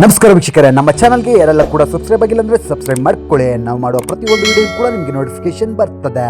ನಮಸ್ಕಾರ ವೀಕ್ಷಕರೇ, ನಮ್ಮ ಚಾನಲ್ಗೆ ಯಾರೆಲ್ಲ ಕೂಡ ಸಬ್ಸ್ಕ್ರೈಬ್ ಆಗಿಲ್ಲ ಅಂದರೆ ಸಬ್ಸ್ಕ್ರೈಬ್ ಮಾಡ್ಕೊಳ್ಳಿ. ನಾವು ಮಾಡುವ ಪ್ರತಿಯೊಂದು ವಿಡಿಯೋ ಕೂಡ ನಿಮಗೆ ನೋಟಿಫಿಕೇಶನ್ ಬರ್ತದೆ.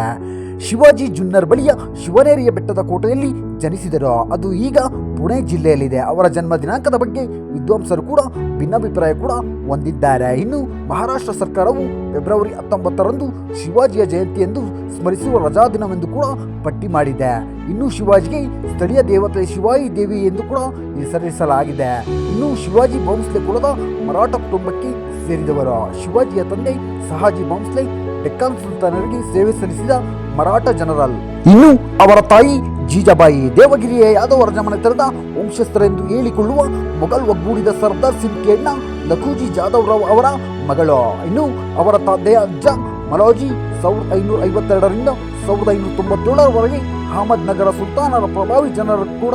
ಶಿವಾಜಿ ಜುನ್ನರ್ ಬಳಿಯ ಶಿವನೇರಿಯ ಬೆಟ್ಟದ ಕೋಟೆಯಲ್ಲಿ ಜನಿಸಿದರು. ಅದು ಈಗ ಪುಣೆ ಜಿಲ್ಲೆಯಲ್ಲಿದೆ. ಅವರ ಜನ್ಮ ದಿನಾಂಕದ ಬಗ್ಗೆ ವಿದ್ವಾಂಸರು ಕೂಡ ಭಿನ್ನಾಭಿಪ್ರಾಯ ಕೂಡ ಹೊಂದಿದ್ದಾರೆ. ಇನ್ನು ಮಹಾರಾಷ್ಟ್ರ ಸರ್ಕಾರವು ಫೆಬ್ರವರಿ 19ರಂದು ಶಿವಾಜಿಯ ಜಯಂತಿ ಎಂದು ಸ್ಮರಿಸುವ ರಜಾ ದಿನವೆಂದು ಕೂಡ ಪಟ್ಟಿ ಮಾಡಿದೆ. ಇನ್ನು ಶಿವಾಜಿಗೆ ಸ್ಥಳೀಯ ದೇವತೆ ಶಿವಾಯಿ ದೇವಿ ಎಂದು ಕೂಡ ಹೆಸರಿಸಲಾಗಿದೆ. ಇನ್ನು ಶಿವಾಜಿ ಭೋಂಸ್ಲೆ ಕುಲದ ಮರಾಠ ಕುಟುಂಬಕ್ಕೆ ಸೇರಿದವರು. ಶಿವಾಜಿಯ ತಂದೆ ಸಹಾಜಿ ಭೋಂಸ್ಲೆ ಡೆಕ್ಕನ್ ಸುಲ್ತಾನರಿಗೆ ಸೇವೆ ಸಲ್ಲಿಸಿದ ಮರಾಠ ಜನರಲ್. ಇನ್ನು ಅವರ ತಾಯಿ ಜೀಜಾಬಾಯಿ ದೇವಗಿರಿಯ ಯಾದವ ರಾಜಮನೆತನದ ವಂಶಸ್ಥರೆಂದು ಹೇಳಿಕೊಳ್ಳುವ ಮೊಘಲ್ ಒಗ್ಗೂಡಿದ ಸರ್ದಾರ್ ಸಿಂಧ್ಕೇಡ್ನ ಲಖುಜಿ ಜಾಧವ್ ರಾವ್ ಅವರ ಮಗಳು. ಇನ್ನು ಅವರ ತಂದೆಯ ಅಜ್ಜ ಮಲೋಜಿ 1552ರಿಂದ 1597ರವರೆಗೆ ಅಹಮದ್ ನಗರ ಸುಲ್ತಾನರ ಪ್ರಭಾವಿ ಜನರು ಕೂಡ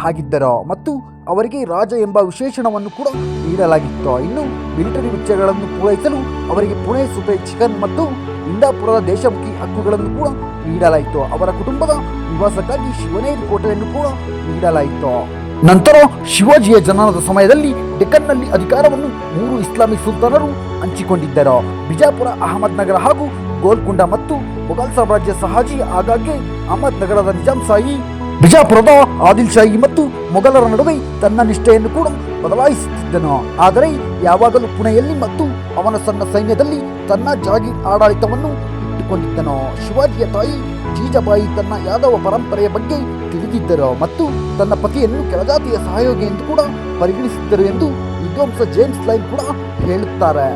ಆಗಿದ್ದರು ಮತ್ತು ಅವರಿಗೆ ರಾಜ ಎಂಬ ವಿಶೇಷಣವನ್ನು ಕೂಡ ನೀಡಲಾಗಿತ್ತು. ಇನ್ನು ಮಿಲಿಟರಿ ವೆಚ್ಚಗಳನ್ನು ಪೂರೈಸಲು ಅವರಿಗೆ ಪುಣೆ ಸುಪೆ ಚಿಕನ್ ಮತ್ತು ಇಂದಾಪುರದ ದೇಶಮುಖಿ ಹಕ್ಕುಗಳನ್ನು ಕೂಡ ನೀಡಲಾಯಿತು. ಅವರ ಕುಟುಂಬದ ನಿವಾಸಕ್ಕಾಗಿ ಶಿವನೇರಿ ಕೋಟೆಯನ್ನು ಕೂಡ ನೀಡಲಾಯಿತು. ನಂತರ ಶಿವಾಜಿಯ ಜನನದ ಸಮಯದಲ್ಲಿ ಡೆಕ್ಕನ್ನಲ್ಲಿ ಅಧಿಕಾರವನ್ನು 3 ಇಸ್ಲಾಮಿಕ್ ಸುಲ್ತಾನರು ಹಂಚಿಕೊಂಡಿದ್ದರು. ಬಿಜಾಪುರ, ಅಹಮದ್ ನಗರ ಹಾಗೂ ಗೋಲ್ಕುಂಡ ಮತ್ತು ಮೊಘಲ್ ಸಾಮ್ರಾಜ್ಯ ಸಹಾಜಿ ಆಗಾಗ್ಗೆ ಅಹಮದ್ ನಗರದ ನಿಜಾಂ ಶಾಹಿ, ಬಿಜಾಪುರದ ಆದಿಲ್ ಶಾಹಿ ಮತ್ತು ಮೊಘಲರ ನಡುವೆ ತನ್ನ ನಿಷ್ಠೆಯನ್ನು ಕೂಡ ಬದಲಾಯಿಸುತ್ತಿದ್ದನು. ಆದರೆ ಯಾವಾಗಲೂ ಪುಣೆಯಲ್ಲಿ ಮತ್ತು ಅವನ ಸಣ್ಣ ಸೈನ್ಯದಲ್ಲಿ ತನ್ನ ಜಾಗೀರ್ ಆಡಳಿತವನ್ನು ಇಟ್ಟುಕೊಂಡಿದ್ದನು. ಶಿವಾಜಿಯ ತಾಯಿ ಜೀಜಾಬಾಯಿ ತನ್ನ ಯಾದವ ಪರಂಪರೆಯ ಬಗ್ಗೆ ತಿಳಿದಿದ್ದರು ಮತ್ತು ತನ್ನ ಪತಿಯನ್ನು ಕೆಳಜಾತಿಯ ಸಹಯೋಗಿ ಎಂದು ಕೂಡ ಪರಿಗಣಿಸಿದ್ದರು ಎಂದು ವಿದ್ವಾಂಸ ಜೇಮ್ಸ್ ಲೈನ್ ಕೂಡ ಹೇಳುತ್ತಾರೆ.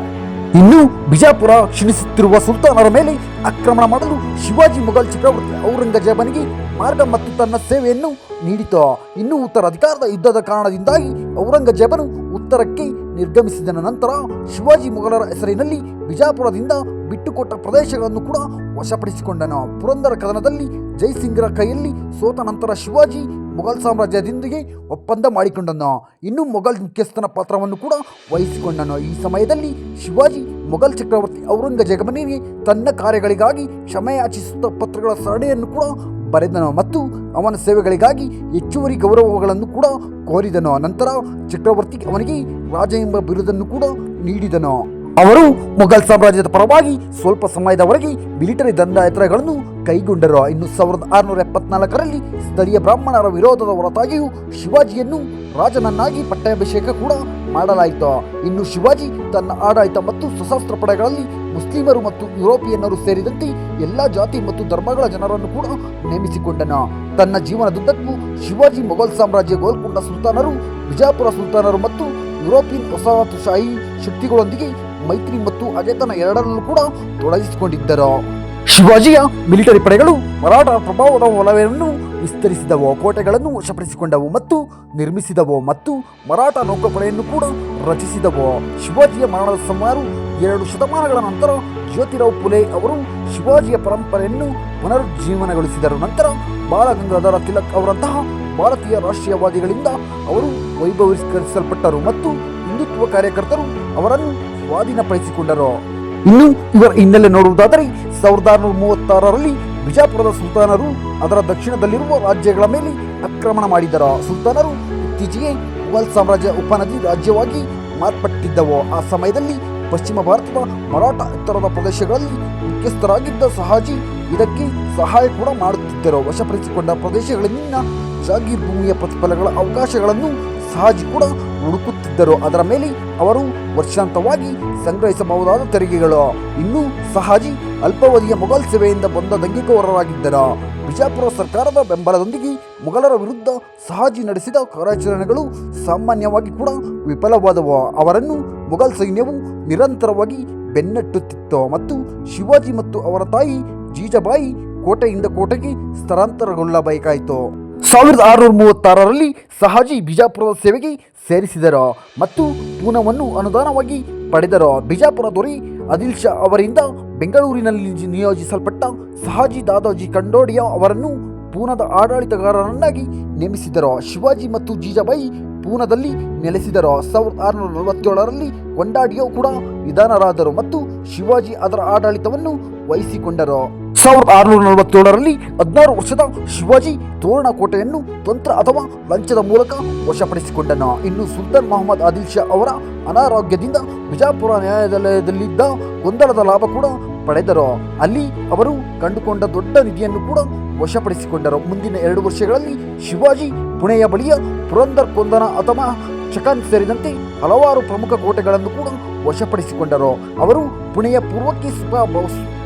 ಇನ್ನು ಬಿಜಾಪುರ ಕ್ಷೀಣಿಸುತ್ತಿರುವ ಸುಲ್ತಾನರ ಮೇಲೆ ಆಕ್ರಮಣ ಮಾಡಲು ಶಿವಾಜಿ ಮೊಘಲ್ ಚಕ್ರವರ್ತಿ ಔರಂಗಜೇಬನಿಗೆ ಮಾರ್ಗ ಮತ್ತು ತನ್ನ ಸೇವೆಯನ್ನು ನೀಡಿತು. ಇನ್ನು ಉತ್ತರಾಧಿಕಾರದ ಯುದ್ಧದ ಕಾರಣದಿಂದಾಗಿ ಔರಂಗಜೇಬನು ಉತ್ತರಕ್ಕೆ ನಿರ್ಗಮಿಸಿದ ನಂತರ ಶಿವಾಜಿ ಮೊಘಲರ ಹೆಸರಿನಲ್ಲಿ ಬಿಜಾಪುರದಿಂದ ಬಿಟ್ಟುಕೊಟ್ಟ ಪ್ರದೇಶಗಳನ್ನು ಕೂಡ ವಶಪಡಿಸಿಕೊಂಡನು. ಪುರಂದರ ಕದನದಲ್ಲಿ ಜೈಸಿಂಗ್ರ ಕೈಯಲ್ಲಿ ಸೋತ ನಂತರ ಶಿವಾಜಿ ಮೊಘಲ್ ಸಾಮ್ರಾಜ್ಯದೊಂದಿಗೆ ಒಪ್ಪಂದ ಮಾಡಿಕೊಂಡನು. ಇನ್ನು ಮೊಘಲ್ ಮುಖ್ಯಸ್ಥನ ಪಾತ್ರವನ್ನು ಕೂಡ ವಹಿಸಿಕೊಂಡನು. ಈ ಸಮಯದಲ್ಲಿ ಶಿವಾಜಿ ಮೊಘಲ್ ಚಕ್ರವರ್ತಿ ಔರಂಗಜೇಬನಿಗೆ ತನ್ನ ಕಾರ್ಯಗಳಿಗಾಗಿ ಕ್ಷಮೆಯಾಚಿಸುತ್ತಾ ಪತ್ರಗಳ ಸರಣಿಯನ್ನು ಕೂಡ ಬರೆದನು ಮತ್ತು ಅವನ ಸೇವೆಗಳಿಗಾಗಿ ಹೆಚ್ಚುವರಿ ಗೌರವಗಳನ್ನು ಕೂಡ ಕೋರಿದನು. ನಂತರ ಚಕ್ರವರ್ತಿ ಅವನಿಗೆ ರಾಜ ಎಂಬ ಬಿರುದನ್ನು ಕೂಡ ನೀಡಿದನು. ಅವರು ಮೊಘಲ್ ಸಾಮ್ರಾಜ್ಯದ ಪರವಾಗಿ ಸ್ವಲ್ಪ ಸಮಯದವರೆಗೆ ಮಿಲಿಟರಿ ದಂಡಯಾತ್ರೆಗಳನ್ನು ಕೈಗೊಂಡರು. ಇನ್ನು 1674ರಲ್ಲಿ ಸ್ಥಳೀಯ ಬ್ರಾಹ್ಮಣರ ವಿರೋಧದ ಹೊರತಾಗಿಯೂ ಶಿವಾಜಿಯನ್ನು ರಾಜನನ್ನಾಗಿ ಪಟ್ಟಾಭಿಷೇಕ ಕೂಡ ಮಾಡಲಾಯಿತು. ಇನ್ನು ಶಿವಾಜಿ ತನ್ನ ಆಡಳಿತ ಮತ್ತು ಸಶಸ್ತ್ರ ಪಡೆಗಳಲ್ಲಿ ಮುಸ್ಲಿಮರು ಮತ್ತು ಯುರೋಪಿಯನ್ನರು ಸೇರಿದಂತೆ ಎಲ್ಲಾ ಜಾತಿ ಮತ್ತು ಧರ್ಮಗಳ ಜನರನ್ನು ಕೂಡ ನೇಮಿಸಿಕೊಂಡನು. ತನ್ನ ಜೀವನದುದ್ದಕ್ಕೂ ಶಿವಾಜಿ ಮೊಘಲ್ ಸಾಮ್ರಾಜ್ಯ, ಗೋಲ್ಕುಂಡ ಸುಲ್ತಾನರು, ಬಿಜಾಪುರ ಸುಲ್ತಾನರು ಮತ್ತು ಯುರೋಪಿಯನ್ ವಸಾಹತುಶಾಹಿ ಶಕ್ತಿಗಳೊಂದಿಗೆ ಮೈತ್ರಿ ಮತ್ತು ಅಗೆತನ ಎರಡರಲ್ಲೂ ಕೂಡ ತೊಡಗಿಸಿಕೊಂಡಿದ್ದರು. ಶಿವಾಜಿಯ ಮಿಲಿಟರಿ ಪಡೆಗಳು ಮರಾಠ ಪ್ರಭಾವದ ವಲಯವನ್ನು ವಿಸ್ತರಿಸಿದವು, ಕೋಟೆಗಳನ್ನು ವಶಪಡಿಸಿಕೊಂಡವು ಮತ್ತು ನಿರ್ಮಿಸಿದವು ಮತ್ತು ಮರಾಠ ನೌಕಾಪಡೆಯನ್ನು ಕೂಡ ರಚಿಸಿದವು. ಶಿವಾಜಿಯ ಮರಣದ ಸುಮಾರು 2 ಶತಮಾನಗಳ ನಂತರ ಜ್ಯೋತಿರಾವ್ ಫುಲೆ ಅವರು ಶಿವಾಜಿಯ ಪರಂಪರೆಯನ್ನು ಪುನರುಜ್ಜೀವನಗೊಳಿಸಿದರು. ನಂತರ ಬಾಲ ಗಂಗಾಧರ ತಿಲಕ್ ಅವರಂತಹ ಭಾರತೀಯ ರಾಷ್ಟ್ರೀಯವಾದಿಗಳಿಂದ ಅವರು ವೈಭವೀಕರಿಸಲ್ಪಟ್ಟರು ಮತ್ತು ಹಿಂದುತ್ವ ಕಾರ್ಯಕರ್ತರು ಅವರನ್ನು ಸ್ವಾಧೀನಪಡಿಸಿಕೊಂಡರು. ಇನ್ನು ಇವರ ಹಿನ್ನೆಲೆ ನೋಡುವುದಾದರೆ 1636ರಲ್ಲಿ ಬಿಜಾಪುರದ ಸುಲ್ತಾನರು ಅದರ ದಕ್ಷಿಣದಲ್ಲಿರುವ ರಾಜ್ಯಗಳ ಮೇಲೆ ಆಕ್ರಮಣ ಮಾಡಿದರು. ಸುಲ್ತಾನರು ಇತ್ತೀಚೆಗೆ ಮೊಘಲ್ ಸಾಮ್ರಾಜ್ಯ ಉಪನದಿ ರಾಜ್ಯವಾಗಿ ಮಾರ್ಪಟ್ಟಿದ್ದವು. ಆ ಸಮಯದಲ್ಲಿ ಪಶ್ಚಿಮ ಭಾರತದ ಮರಾಠ ಎತ್ತರದ ಪ್ರದೇಶಗಳಲ್ಲಿ ಮುಖ್ಯಸ್ಥರಾಗಿದ್ದ ಸಹಾಜಿ ಇದಕ್ಕೆ ಸಹಾಯ ಕೂಡ ಮಾಡುತ್ತಿದ್ದರು. ವಶಪಡಿಸಿಕೊಂಡ ಪ್ರದೇಶಗಳಲ್ಲಿನ ಜಾಗೀರ್ ಭೂಮಿಯ ಪ್ರತಿಫಲಗಳ ಅವಕಾಶಗಳನ್ನು ಸಹಾಜಿ ಕೂಡ ಹುಡುಕುತ್ತಿದ್ದರು. ಅದರ ಮೇಲೆ ಅವರು ವರ್ಷಾಂತವಾಗಿ ಸಂಗ್ರಹಿಸಬಹುದಾದ ತೆರಿಗೆಗಳು. ಇನ್ನು ಸಹಾಜಿ ಅಲ್ಪಾವಧಿಯ ಮೊಘಲ್ ಸೇವೆಯಿಂದ ಬಂದ ದಂಗೆಕೋರರಾಗಿದ್ದರು. ಬಿಜಾಪುರ ಸರ್ಕಾರದ ಬೆಂಬಲದೊಂದಿಗೆ ಮೊಘಲರ ವಿರುದ್ಧ ಸಹಾಜಿ ನಡೆಸಿದ ಕಾರ್ಯಾಚರಣೆಗಳು ಸಾಮಾನ್ಯವಾಗಿ ಕೂಡ ವಿಫಲವಾದವು. ಅವರನ್ನು ಮೊಘಲ್ ಸೈನ್ಯವು ನಿರಂತರವಾಗಿ ಬೆನ್ನಟ್ಟುತ್ತಿತ್ತು ಮತ್ತು ಶಿವಾಜಿ ಮತ್ತು ಅವರ ತಾಯಿ ಜೀಜಾಬಾಯಿ ಕೋಟೆಯಿಂದ ಕೋಟೆಗೆ ಸ್ಥಳಾಂತರಗೊಳ್ಳಬೇಕಾಯಿತು. 1636ರಲ್ಲಿ ಸಹಾಜಿ ಬಿಜಾಪುರದ ಸೇವೆಗೆ ಸೇರಿಸಿದರು ಮತ್ತು ಪೂನಾವನ್ನು ಅನುದಾನವಾಗಿ ಪಡೆದರು. ಬಿಜಾಪುರ ದೊರೆ ಆದಿಲ್ ಶಾ ಅವರಿಂದ ಬೆಂಗಳೂರಿನಲ್ಲಿ ನಿಯೋಜಿಸಲ್ಪಟ್ಟ ಸಹಾಜಿ ದಾದಾಜಿ ಕಂಡೋಡಿಯಾ ಅವರನ್ನು ಪೂನಾದ ಆಡಳಿತಗಾರರನ್ನಾಗಿ ನೇಮಿಸಿದರು. ಶಿವಾಜಿ ಮತ್ತು ಜೀಜಾಬಾಯಿ ಪೂನಾದಲ್ಲಿ ನೆಲೆಸಿದರು. 1647ರಲ್ಲಿ ಕೊಂಡಾಡಿಯೋ ಕೂಡ ನಿಧನರಾದರು ಮತ್ತು ಶಿವಾಜಿ ಅದರ ಆಡಳಿತವನ್ನು ವಹಿಸಿಕೊಂಡರು. 1647ರಲ್ಲಿ 16 ವರ್ಷದ ಶಿವಾಜಿ ತೋರಣ ಕೋಟೆಯನ್ನು ತಂತ್ರ ಅಥವಾ ಲಂಚದ ಮೂಲಕ ವಶಪಡಿಸಿಕೊಂಡನು. ಇನ್ನು ಸುಲ್ತಾನ್ ಮೊಹಮ್ಮದ್ ಆದಿಲ್ ಶಾ ಅವರ ಅನಾರೋಗ್ಯದಿಂದ ಬಿಜಾಪುರ ನ್ಯಾಯಾಲಯದಲ್ಲಿದ್ದ ಗೊಂದಲದ ಲಾಭ ಕೂಡ ಪಡೆದರು. ಅಲ್ಲಿ ಅವರು ಕಂಡುಕೊಂಡ ದೊಡ್ಡ ನಿಧಿಯನ್ನು ಕೂಡ ವಶಪಡಿಸಿಕೊಂಡರು. ಮುಂದಿನ 2 ವರ್ಷಗಳಲ್ಲಿ ಶಿವಾಜಿ ಪುಣೆಯ ಬಳಿಯ ಪುರಂದರ್ ಕೊಂದನ ಅಥವಾ ಚಕನ್ ಸೇರಿದಂತೆ ಹಲವಾರು ಪ್ರಮುಖ ಕೋಟೆಗಳನ್ನು ಕೂಡ ವಶಪಡಿಸಿಕೊಂಡರು. ಅವರು ಪುಣೆಯ ಪೂರ್ವಕ್ಕೆ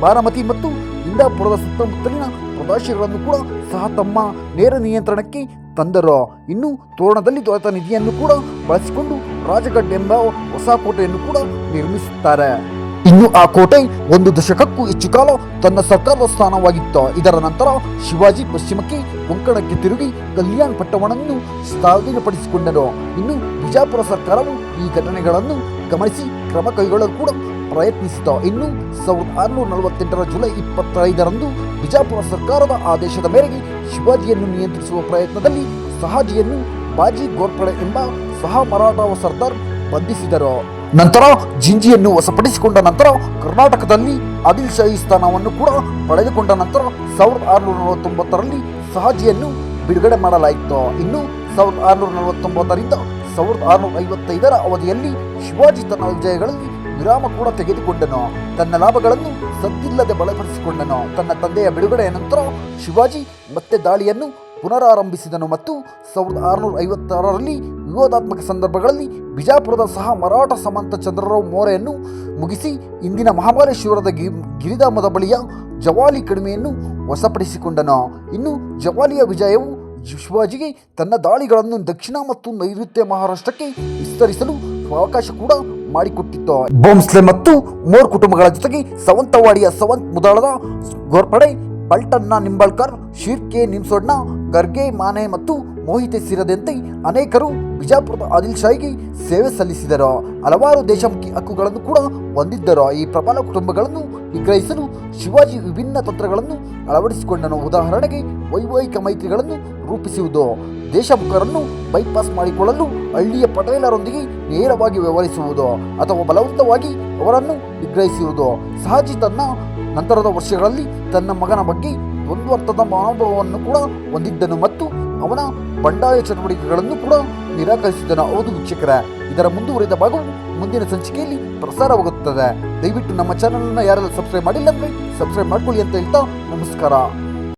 ಬಾರಾಮತಿ ಮತ್ತು ಇಂದಾಪುರದ ಸುತ್ತಮುತ್ತಲಿನ ಪ್ರದೇಶಗಳನ್ನು ಕೂಡ ಸಹ ತಮ್ಮ ನೇರ ನಿಯಂತ್ರಣಕ್ಕೆ ತಂದರು. ಇನ್ನು ತೋರಣದಲ್ಲಿ ದೊರೆತ ನಿಧಿಯನ್ನು ಕೂಡ ಬಳಸಿಕೊಂಡು ರಾಜಗಢ್ ಎಂಬ ಹೊಸ ಕೋಟೆಯನ್ನು ಕೂಡ ನಿರ್ಮಿಸುತ್ತಾರೆ. ಇನ್ನು ಆ ಕೋಟೆ 1 ದಶಕಕ್ಕೂ ಹೆಚ್ಚು ಕಾಲ ತನ್ನ ಸರ್ಕಾರದ ಸ್ಥಾನವಾಗಿತ್ತು. ಇದರ ನಂತರ ಶಿವಾಜಿ ಪಶ್ಚಿಮಕ್ಕೆ ಕೊಂಕಣಕ್ಕೆ ತಿರುಗಿ ಕಲ್ಯಾಣ್ ಪಟ್ಟಣವನ್ನು ಸ್ವಾಧೀನಪಡಿಸಿಕೊಂಡರು. ಇನ್ನು ಬಿಜಾಪುರ ಸರ್ಕಾರವು ಈ ಘಟನೆಗಳನ್ನು ಗಮನಿಸಿ ಕ್ರಮ ಕೈಗೊಳ್ಳಲು ಕೂಡ ಪ್ರಯತ್ನಿಸಿತು. ಇನ್ನು 1648ರ ಜುಲೈ 25ರಂದು ಬಿಜಾಪುರ ಸರ್ಕಾರದ ಆದೇಶದ ಮೇರೆಗೆ ಶಿವಾಜಿಯನ್ನು ನಿಯಂತ್ರಿಸುವ ಪ್ರಯತ್ನದಲ್ಲಿ ಸಹಾಜಿಯನ್ನು ಬಾಜಿ ಗೋರ್ಪಡೆ ಎಂಬ ಸಹ ಮರಾಠ ಸರ್ದಾರ್ ಬಂಧಿಸಿದರು. ನಂತರ ಜಿಂಜಿಯನ್ನು ವಶಪಡಿಸಿಕೊಂಡ ನಂತರ ಕರ್ನಾಟಕದಲ್ಲಿ ಆದಿಲ್ ಶಾಹಿ ಸ್ಥಾನವನ್ನು ಕೂಡ ಪಡೆದುಕೊಂಡ ನಂತರ 1649ರಲ್ಲಿ ಸಹಾಜಿಯನ್ನು ಬಿಡುಗಡೆ ಮಾಡಲಾಯಿತು. ಇನ್ನು 1649ರಿಂದ 1655ರ ಅವಧಿಯಲ್ಲಿ ಶಿವಾಜಿ ತನ್ನ ವಿಜಯಗಳಲ್ಲಿ ವಿರಾಮ ಕೂಡ ತೆಗೆದುಕೊಂಡನು. ತನ್ನ ಲಾಭಗಳನ್ನು ಸದ್ದಿಲ್ಲದೆ ಬಲಪಡಿಸಿಕೊಂಡನು. ತನ್ನ ತಂದೆಯ ಬಿಡುಗಡೆಯ ನಂತರ ಶಿವಾಜಿ ಮತ್ತೆ ದಾಳಿಯನ್ನು ಪುನರಾರಂಭಿಸಿದನು ಮತ್ತು 1656ರಲ್ಲಿ ವಿವಾದಾತ್ಮಕ ಸಂದರ್ಭಗಳಲ್ಲಿ ಬಿಜಾಪುರದ ಸಹ ಮರಾಠ ಸಾಮಂತ ಚಂದ್ರರಾವ್ ಮೌರ್ಯಯನ್ನು ಮುಗಿಸಿ ಇಂದಿನ ಮಹಾಬಲೇಶ್ವರದ ಗಿರಿಧಾಮದ ಬಳಿಯ ಜವಾಲಿ ಕಣಿವೆಯನ್ನು ವಶಪಡಿಸಿಕೊಂಡನು. ಇನ್ನು ಜವಾಲಿಯ ವಿಜಯವು ಶಿವಾಜಿಗೆ ತನ್ನ ದಾಳಿಗಳನ್ನು ದಕ್ಷಿಣ ಮತ್ತು ನೈಋತ್ಯ ಮಹಾರಾಷ್ಟ್ರಕ್ಕೆ ವಿಸ್ತರಿಸಲು ಅವಕಾಶ ಕೂಡ ಮಾಡಿಕೊಟ್ಟಿತ್ತು. ಭೋಂಸ್ಲೆ ಮತ್ತು ಮೋರ್ ಕುಟುಂಬಗಳ ಜೊತೆಗೆ ಸಾವಂತವಾಡಿಯ ಸಾವಂತ್ ಮುದಾಳದ ಗೋರ್ಪಡೆ, ಪಲ್ಟನ್ನ ನಿಂಬಾಳ್ಕರ್, ಶಿರ್ಕೆ ನಿಮ್ಸೋಡ್ನ ಗರ್ಗೆ ಮಾನೆ ಮತ್ತು ಮೋಹಿತೆ ಸೇರಿದಂತೆ ಅನೇಕರು ಬಿಜಾಪುರದ ಆದಿಲ್ ಶಾಹಿಗೆ ಸೇವೆ ಸಲ್ಲಿಸಿದರು. ಹಲವಾರು ದೇಶಮುಖಿ ಹಕ್ಕುಗಳನ್ನು ಕೂಡ ಹೊಂದಿದ್ದರು. ಈ ಪ್ರಬಲ ಕುಟುಂಬಗಳನ್ನು ನಿಗ್ರಹಿಸಲು ಶಿವಾಜಿ ವಿಭಿನ್ನ ತಂತ್ರಗಳನ್ನು ಅಳವಡಿಸಿಕೊಂಡನು. ಉದಾಹರಣೆಗೆ ವೈವಾಹಿಕ ಮೈತ್ರಿಗಳನ್ನು ರೂಪಿಸುವುದು, ದೇಶಮುಖರನ್ನು ಬೈಪಾಸ್ ಮಾಡಿಕೊಳ್ಳಲು ಹಳ್ಳಿಯ ಪಟೇಲರೊಂದಿಗೆ ನೇರವಾಗಿ ವ್ಯವಹರಿಸುವುದು ಅಥವಾ ಬಲವಂತವಾಗಿ ಅವರನ್ನು ನಿಗ್ರಹಿಸುವುದು. ಸಹಾಜಿ ತನ್ನ ನಂತರದ ವರ್ಷಗಳಲ್ಲಿ ತನ್ನ ಮಗನ ಬಗ್ಗೆ ದ್ವಂದ್ವಾರ್ಥದ ಮನೋಭಾವವನ್ನು ಕೂಡ ಹೊಂದಿದ್ದನು ಮತ್ತು ಅವನ ಬಂಡಾಯ ಚಟುವಟಿಕೆಗಳನ್ನು ಕೂಡ ನಿರಾಕರಿಸಿದನು. ಹೌದು ವೀಕ್ಷಕರೇ, ಇದರ ಮುಂದುವರಿದ ಭಾಗವು ಮುಂದಿನ ಸಂಚಿಕೆಯಲ್ಲಿ ಪ್ರಸಾರವಾಗುತ್ತದೆ. ದಯವಿಟ್ಟು ನಮ್ಮ ಚಾನಲ್ ಅನ್ನು ಯಾರೆಲ್ಲ ಸಬ್ಸ್ಕ್ರೈಬ್ ಮಾಡಿಲ್ಲ ಅಂದ್ರೆ ಸಬ್ಸ್ಕ್ರೈಬ್ ಮಾಡ್ಕೊಳ್ಳಿ ಅಂತ ಹೇಳ್ತಾ ನಮಸ್ಕಾರ.